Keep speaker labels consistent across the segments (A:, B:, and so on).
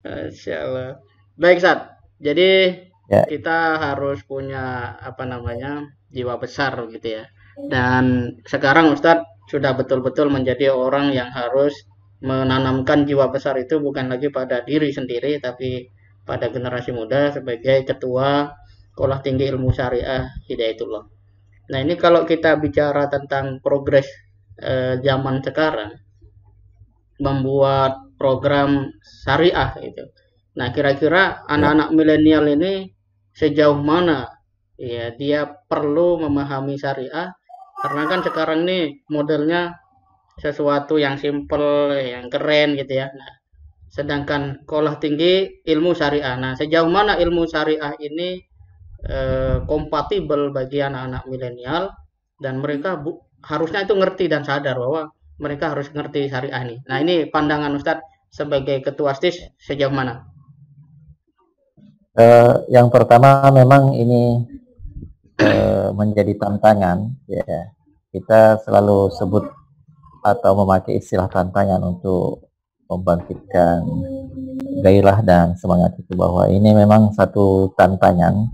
A: Masya Allah. Baik, Sat. Jadi
B: Ya,
A: kita harus punya apa namanya jiwa besar gitu ya. Dan sekarang Ustadz sudah betul-betul menjadi orang yang harus menanamkan jiwa besar itu bukan lagi pada diri sendiri, tapi pada generasi muda sebagai ketua Sekolah Tinggi Ilmu Syariah Hidayatullah. Nah ini kalau kita bicara tentang progres zaman sekarang, membuat program syariah itu. Nah, kira-kira
B: ya,
A: anak-anak milenial ini sejauh mana ya dia perlu memahami syariah karena kan sekarang ini modelnya sesuatu yang simple, yang keren gitu ya. Nah, sedangkan sekolah tinggi ilmu syariah. Nah, sejauh mana ilmu syariah ini kompatibel bagi anak-anak milenial dan mereka harusnya itu ngerti dan sadar bahwa mereka harus ngerti syariah ini. Nah ini pandangan Ustadz sebagai ketua STIS sejauh mana?
B: yang pertama memang ini menjadi tantangan, ya. Kita selalu sebut atau memakai istilah tantangan untuk membangkitkan gairah dan semangat itu, bahwa ini memang satu tantangan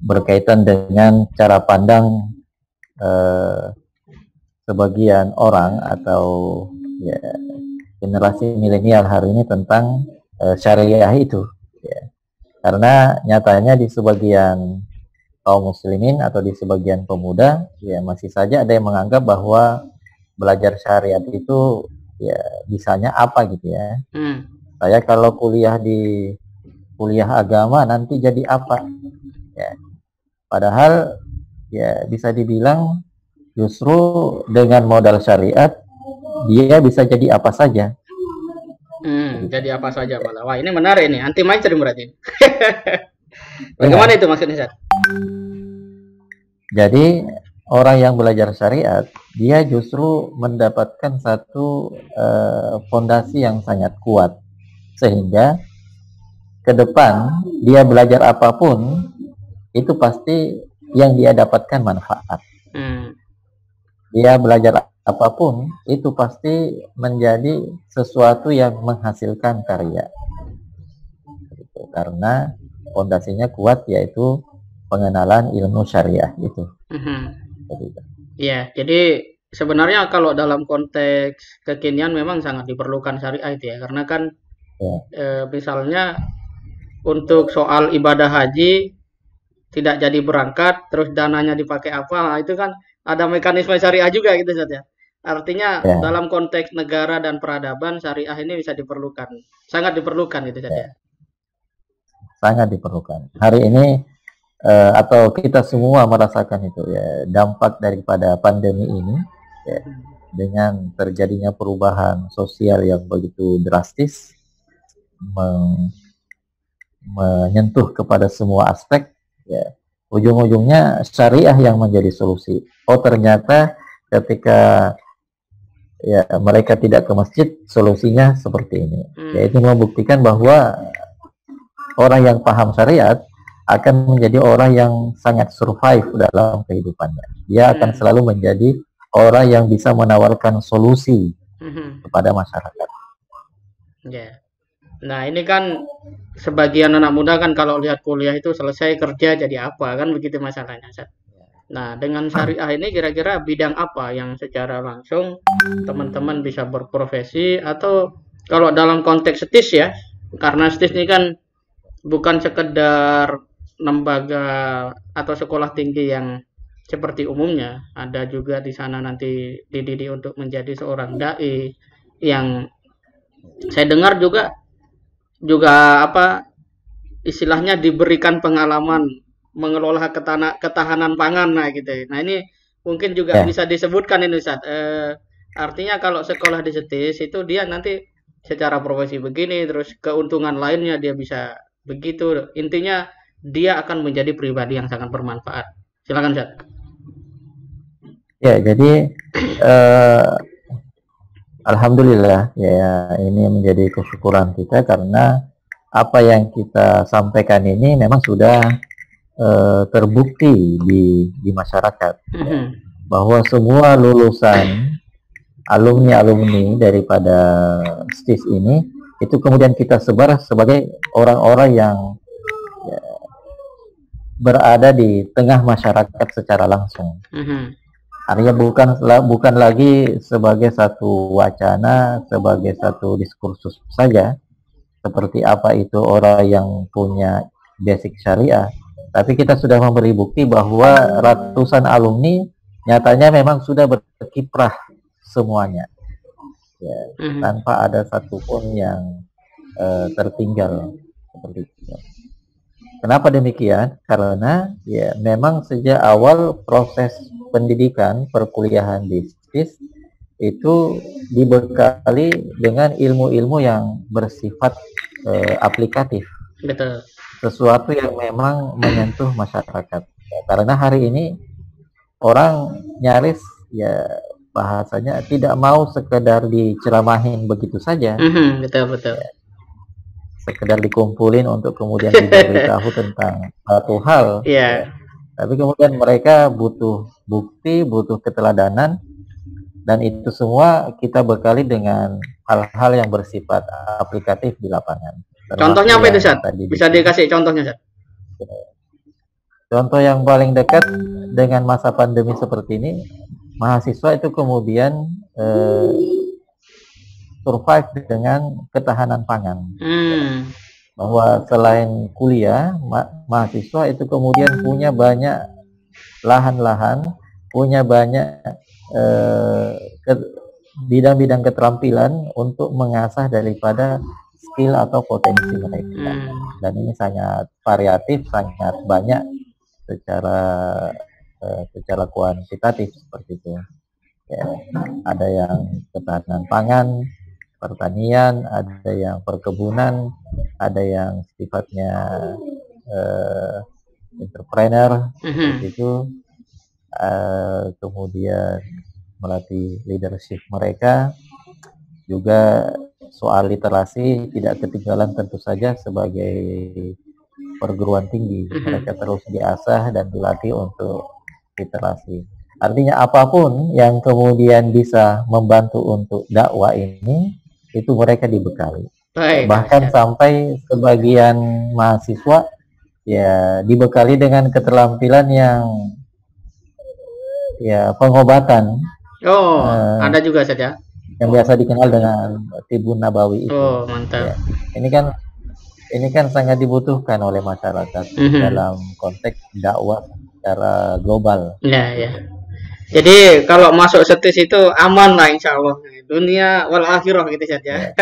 B: berkaitan dengan cara pandang eh, sebagian orang atau ya generasi milenial hari ini tentang syariah itu, ya. Karena nyatanya di sebagian kaum muslimin atau di sebagian pemuda ya masih saja ada yang menganggap bahwa belajar syariat itu ya bisanya apa gitu ya.
A: Hmm.
B: Saya kalau kuliah di kuliah agama nanti jadi apa ya. Padahal ya bisa dibilang justru dengan modal syariat dia bisa jadi apa saja gitu.
A: Jadi apa saja malah. Wah ini menarik ini, anti mainstream berarti. Bagaimana
B: Ya,
A: itu maksudnya Ustadz?
B: jadi orang yang belajar syariat dia justru mendapatkan satu fondasi yang sangat kuat sehingga ke depan dia belajar apapun itu pasti yang dia dapatkan manfaat.
A: Hmm.
B: Dia belajar apapun itu pasti menjadi sesuatu yang menghasilkan karya. Gitu. Karena fondasinya kuat yaitu pengenalan ilmu syariah itu.
A: Hmm.
B: Gitu.
A: Ya, jadi sebenarnya kalau dalam konteks kekinian memang sangat diperlukan syariah itu ya, karena kan
B: Ya,
A: misalnya untuk soal ibadah haji tidak jadi berangkat, terus dananya dipakai apa, nah, itu kan ada mekanisme syariah juga gitu Ustaz ya. Artinya
B: ya,
A: dalam konteks negara dan peradaban syariah ini bisa diperlukan, sangat diperlukan gitu Ustaz ya.
B: ya, sangat diperlukan. Hari ini atau kita semua merasakan itu ya dampak daripada pandemi ini ya, dengan terjadinya perubahan sosial yang begitu drastis menyentuh kepada semua aspek ya ujung-ujungnya syariah yang menjadi solusi. Oh ternyata ketika ya mereka tidak ke masjid solusinya seperti ini,
A: Hmm,
B: yaitu membuktikan bahwa orang yang paham syariat akan menjadi orang yang sangat survive dalam kehidupannya. Dia akan
A: hmm,
B: selalu menjadi orang yang bisa menawarkan solusi
A: hmm,
B: kepada masyarakat.
A: ya. Nah ini kan sebagian anak muda kan kalau lihat kuliah itu selesai kerja jadi apa kan begitu masalahnya Ustaz. Nah dengan syariah ini kira-kira bidang apa yang secara langsung teman-teman bisa berprofesi atau kalau dalam konteks STIS ya, karena STIS ini kan bukan sekedar lembaga atau sekolah tinggi yang seperti umumnya, ada juga di sana nanti dididik untuk menjadi seorang dai yang saya dengar juga juga apa istilahnya diberikan pengalaman mengelola ketahanan pangan nah gitu. Nah ini mungkin juga
B: Ya,
A: bisa disebutkan ini Ustaz. Artinya kalau sekolah di STIS itu dia nanti secara profesi begini terus keuntungan lainnya dia bisa begitu. Intinya dia akan menjadi pribadi yang sangat bermanfaat. Silakan Ustaz.
B: ya jadi eh, alhamdulillah ya ini menjadi kesyukuran kita karena apa yang kita sampaikan ini memang sudah terbukti di masyarakat ya, bahwa semua lulusan alumni-alumni daripada STIS ini itu kemudian kita sebar sebagai orang-orang yang ya, berada di tengah masyarakat secara langsung. Artinya bukan lagi sebagai satu wacana, sebagai satu diskursus saja, seperti apa itu orang yang punya basic syariah, tapi kita sudah memberi bukti bahwa ratusan alumni nyatanya memang sudah berkiprah semuanya, ya, tanpa ada satupun yang tertinggal seperti itu. Kenapa demikian? Karena ya memang sejak awal proses pendidikan perkuliahan bisnis itu dibekali dengan ilmu-ilmu yang bersifat aplikatif.
A: Betul.
B: Sesuatu yang memang menyentuh masyarakat. Ya, karena hari ini orang nyaris ya bahasanya tidak mau sekedar diceramahin begitu saja.
A: Betul. Ya,
B: sekedar dikumpulin untuk kemudian diberitahu tentang satu hal. Ya. Tapi kemudian mereka butuh bukti, butuh keteladanan, dan itu semua kita bekali dengan hal-hal yang bersifat aplikatif di lapangan.
A: Contohnya apa itu, Sat? Bisa dikasih contohnya, Sat?
B: Contoh yang paling dekat dengan masa pandemi seperti ini, mahasiswa itu kemudian survive dengan ketahanan pangan. Bahwa selain kuliah, mahasiswa itu kemudian punya banyak lahan-lahan, punya banyak bidang-bidang keterampilan untuk mengasah daripada skill atau potensi mereka. Dan ini sangat variatif, sangat banyak secara kuantitatif seperti itu. Ya, ada yang ketahanan pangan, pertanian, ada yang perkebunan, ada yang sifatnya entrepreneur, itu kemudian melatih leadership mereka. Juga soal literasi tidak ketinggalan tentu saja sebagai perguruan tinggi, mereka terus diasah dan dilatih untuk literasi. Artinya apapun yang kemudian bisa membantu untuk dakwah ini, itu mereka dibekali. Bahkan sampai sebagian mahasiswa ya dibekali dengan keterampilan yang ya pengobatan.
A: Ada juga saja.
B: Yang biasa dikenal dengan Tibun Nabawi itu.
A: Mantap.
B: Ya, ini kan sangat dibutuhkan oleh masyarakat dalam konteks dakwah secara global.
A: Ya. Jadi kalau masuk setis itu aman lah, insya Allah. Dunia wal akhirah gitu saja.